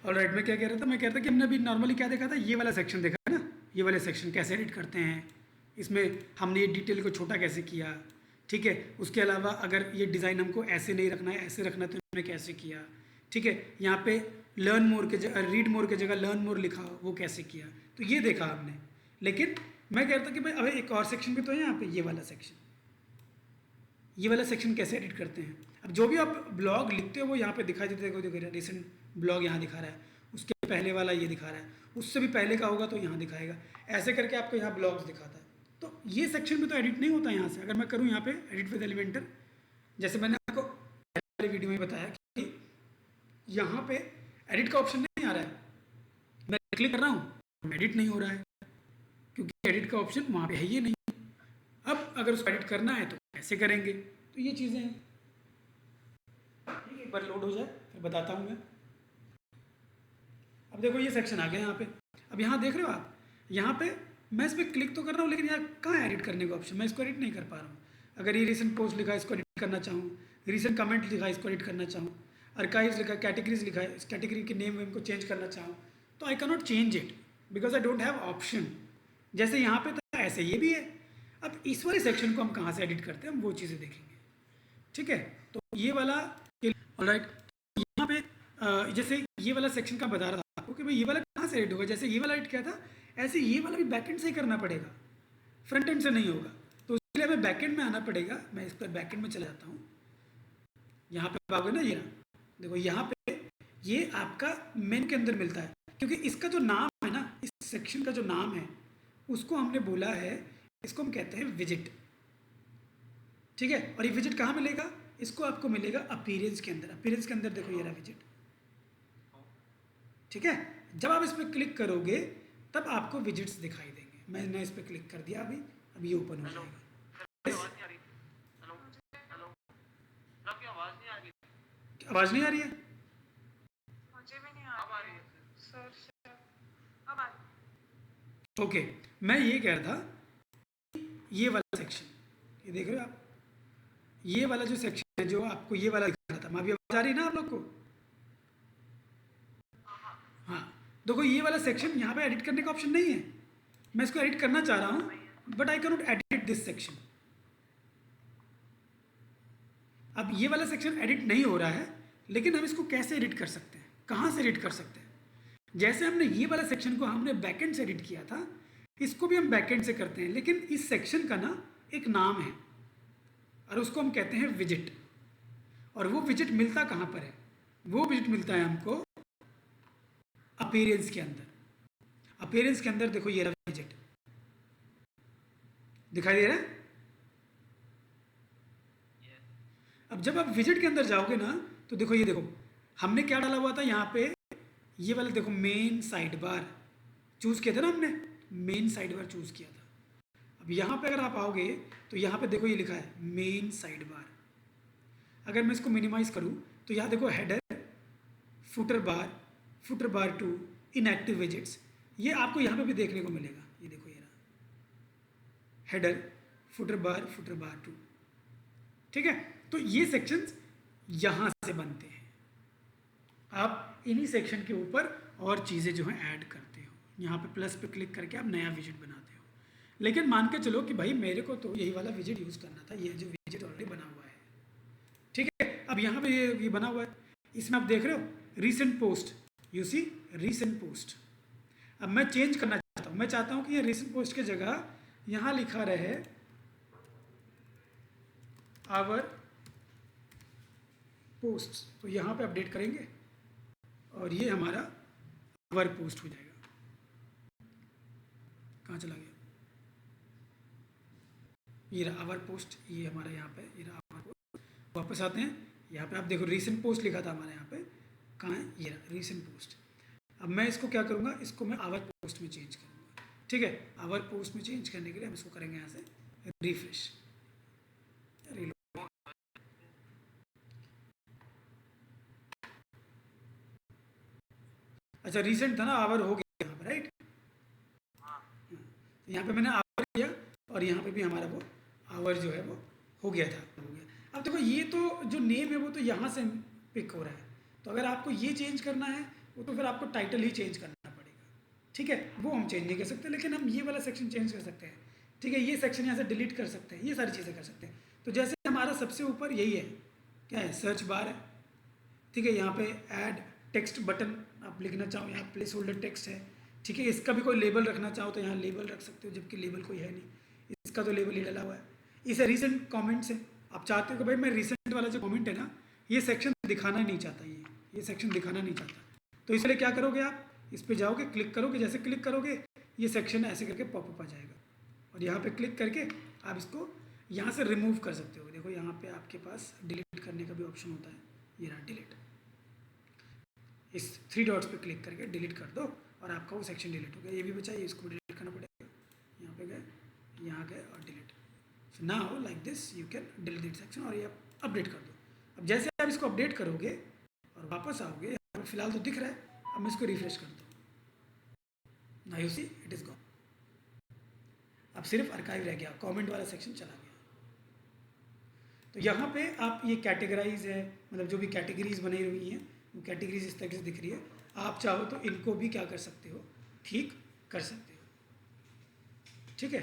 Alright, मैं क्या कह रहा था, मैं कह रहा था कि हमने अभी नॉर्मली क्या देखा था, ये वाला सेक्शन देखा है ना, ये वाले सेक्शन कैसे एडिट करते हैं, इसमें हमने ये डिटेल को छोटा कैसे किया, ठीक है। उसके अलावा अगर ये डिज़ाइन हमको ऐसे नहीं रखना है, ऐसे रखना है, तो हमने कैसे किया, ठीक है। यहाँ पे लर्न मोर के जगह, रीड मोर के जगह लर्न मोर लिखा हो, वो कैसे किया, तो ये देखा हमने। लेकिन मैं कह रहा था कि भाई अभी एक और सेक्शन भी तो है यहाँ पे, ये वाला सेक्शन, ये वाला सेक्शन कैसे एडिट करते हैं। अब जो भी आप ब्लॉग लिखते हो वो यहाँ पे दिखाई देते, देखो रिसेंट ब्लॉग यहाँ दिखा रहा है, उसके पहले वाला ये दिखा रहा है, उससे भी पहले का होगा तो यहाँ दिखाएगा, ऐसे करके आपको यहाँ ब्लॉग्स दिखाता है। तो ये सेक्शन भी तो एडिट नहीं होता यहाँ से। अगर मैं करूँ यहाँ पे एडिट विद एलिमेंटर, जैसे मैंने आपको पहले वीडियो में बताया कि यहाँ पे एडिट का ऑप्शन नहीं आ रहा है, मैं क्लिक कर रहा हूँ एडिट नहीं हो रहा है, क्योंकि एडिट का ऑप्शन वहाँ पे है ये नहीं। अब अगर उसको एडिट करना है तो कैसे करेंगे, तो ये चीज़ें हैं। ठीक है, एक बार लोड हो जाए फिर बताता हूँ मैं। अब देखो ये सेक्शन आ गया यहाँ पे। अब यहाँ देख रहे हो आप, यहाँ पे मैं इस पर क्लिक तो कर रहा हूँ, लेकिन यहाँ कहाँ एडिट करने का ऑप्शन, मैं इसको एडिट नहीं कर पा रहा हूँ। अगर ये रिसेंट पोस्ट लिखा है इसको एडिट करना चाहूँ, रिसेंट कमेंट लिखा है इसको एडिट करना चाहूँ, अर्काइव्स लिखा है, कैटेगरीज लिखा है, इस कैटेगरी के नेम वेम को चेंज करना चाहूँ, तो I cannot change it because I don't have option. जैसे यहाँ पे था ऐसे ये भी है। अब इस वाले सेक्शन को हम कहाँ से एडिट करते हैं, हम वो चीज़ें देखेंगे। ठीक है, तो ये वाला ऑलराइट, यहाँ पे जैसे ये वाला सेक्शन का बता रहा था आपको कि भाई ये वाला कहाँ से एडिट होगा। जैसे ये वाला एडिट किया था, ऐसे ये वाला भी बैकएंड से ही करना पड़ेगा, फ्रंट एंड से नहीं होगा। तो उसके लिए हमें बैकएंड में आना पड़ेगा। मैं इस पर बैकएंड में चला जाता हूँ। यहाँ पे पाओगे ना, ये देखो यहाँ पे ये आपका मेन के अंदर मिलता है, क्योंकि इसका जो नाम है ना, इस सेक्शन का जो नाम है उसको हमने बोला है, इसको हम कहते हैं विजिट। ठीक है, और ये विजिट कहाँ मिलेगा, इसको आपको मिलेगा अपीयरेंस के अंदर। अपीयरेंस के अंदर देखो ये रहा विजिट। ठीक है, जब आप इस पर क्लिक करोगे तब आपको विजिट्स दिखाई देंगे। मैंने इस पर क्लिक कर दिया, अभी ये ओपन हो जाएगा। आवाज नहीं आ रही है? मुझे भी नहीं आ रही है सर। अब आ रही। ओके, मैं ये कह रहा था ये वाला सेक्शन, ये देख रहे हो आप, ये वाला जो सेक्शन है जो आपको ये वाला दिखा रहा था, मैं अभी आवाज आ रही है ना आप लोग को? हाँ, देखो ये वाला सेक्शन यहाँ पे एडिट करने का ऑप्शन नहीं है। मैं इसको एडिट करना चाह रहा हूँ, but I can not edit this section. अब ये वाला सेक्शन एडिट नहीं हो रहा है, लेकिन हम इसको कैसे एडिट कर सकते हैं, कहाँ से एडिट कर सकते हैं? जैसे हमने ये वाला सेक्शन को हमने बैकएंड से एडिट किया था, इसको भी हम बैकएंड से करते हैं, लेकिन इस सेक्शन का ना एक नाम है और उसको हम कहते हैं विजिट। और वो विजिट मिलता कहाँ पर है? वो विजिट मिलता है हमको अपीयरेंस के अंदर। अपीयरेंस के अंदर देखो ये रहा विजिट, दिखाई दे रहा है? अब जब आप विजिट के अंदर जाओगे ना, तो देखो ये देखो हमने क्या डाला हुआ था यहाँ पे, ये वाला देखो मेन साइड बार चूज किया था ना हमने, मेन साइड बार चूज किया था। अब यहाँ पे अगर आप आओगे तो यहाँ पे देखो ये लिखा है मेन साइड बार। अगर मैं इसको मिनिमाइज करूँ तो यहाँ देखो हेडर, फुटर बार 2, इनएक्टिव विजिट्स, ये आपको यहाँ पे भी देखने को मिलेगा। ये देखो ये रहा हेडर, फुटर बार 2। ठीक है, तो ये सेक्शंस यहाँ से बनते हैं। आप इन्हीं सेक्शन के ऊपर और चीज़ें जो हैं ऐड करते हो। यहाँ पे प्लस पे क्लिक करके आप नया विजिट बनाते हो। लेकिन मान के चलो कि भाई मेरे को तो यही वाला विजिट यूज़ करना था, ये जो विजिट ऑलरेडी बना हुआ है। ठीक है, अब यहाँ पे ये बना हुआ है, इसमें आप देख रहे हो recent post, you see recent post. अब मैं चेंज करना चाहता हूँ, मैं चाहता हूँ कि ये रीसेंट पोस्ट की जगह यहाँ लिखा रहे आवर पोस्ट, तो यहाँ पे अपडेट करेंगे और ये हमारा आवर पोस्ट हो जाएगा। कहाँ चला गया? ये रहा आवर पोस्ट, ये हमारा यहाँ पे ये रहा आवर पोस्ट। वापस आते हैं, यहाँ पे आप देखो रीसेंट पोस्ट लिखा था हमारे यहाँ पे, कहाँ है? ये रहा रीसेंट पोस्ट। अब मैं इसको क्या करूँगा, इसको मैं आवर पोस्ट में चेंज करूँगा। ठीक है, आवर पोस्ट में चेंज करने के लिए हम इसको करेंगे यहाँ से रिफ्रेश। अच्छा, रीसेंट था ना, आवर हो गया यहाँ पे, राइट? यहाँ पे मैंने आवर किया और यहाँ पे भी हमारा वो आवर जो है वो हो गया था, हो गया। अब देखो ये तो जो नेम है वो तो यहाँ से पिक हो रहा है, तो अगर आपको ये चेंज करना है वो तो फिर आपको टाइटल ही चेंज करना पड़ेगा, ठीक है, वो हम चेंज नहीं कर सकते, लेकिन हम ये वाला सेक्शन चेंज कर सकते हैं, ठीक है, ये सेक्शन यहाँ से डिलीट कर सकते हैं, ये सारी चीज़ें कर सकते हैं। तो जैसे हमारा सबसे ऊपर यही है, क्या है, सर्च बार है, ठीक है, यहाँ पे ऐड टेक्स्ट बटन आप लिखना चाहो, यहाँ प्लेस होल्डर टेक्स्ट है, ठीक है, इसका भी कोई लेबल रखना चाहो तो यहाँ लेबल रख सकते हो, जबकि लेबल कोई है नहीं, इसका तो लेबल ही डला हुआ है। इसे रीसेंट कमेंट्स है, आप चाहते हो कि भाई मैं रिसेंट वाला जो कमेंट है ना, ये सेक्शन दिखाना नहीं चाहता, ये सेक्शन दिखाना नहीं चाहता, तो इसलिए क्या करोगे, आप इस पर जाओगे, क्लिक करोगे, जैसे क्लिक करोगे ये सेक्शन ऐसे करके पॉपअप आ जाएगा, और यहाँ पे क्लिक करके आप इसको यहाँ से रिमूव कर सकते हो। देखो यहाँ पे आपके पास डिलीट करने का भी ऑप्शन होता है, ये रहा डिलीट, इस 3 डॉट्स पे क्लिक करके डिलीट कर दो और आपका वो सेक्शन डिलीट हो गया। ये भी बचा, ये इसको डिलीट करना पड़ेगा, यहाँ पे गए, यहाँ गए और delete. So now like this you can delete this section, और ये अपडेट कर दो। अब जैसे आप इसको अपडेट करोगे और वापस आओगे, यहाँ पे फिलहाल तो दिख रहा है, अब मैं इसको रिफ्रेश कर दूँ, now you see it is gone. अब सिर्फ आर्काइव रह गया, कमेंट वाला सेक्शन चला गया। तो यहाँ पे आप ये कैटेगराइज है, मतलब जो भी कैटेगरीज बनी हुई हैं वो कैटेगरीज इस तरह से दिख रही है, आप चाहो तो इनको भी क्या कर सकते हो, ठीक कर सकते हो, ठीक है।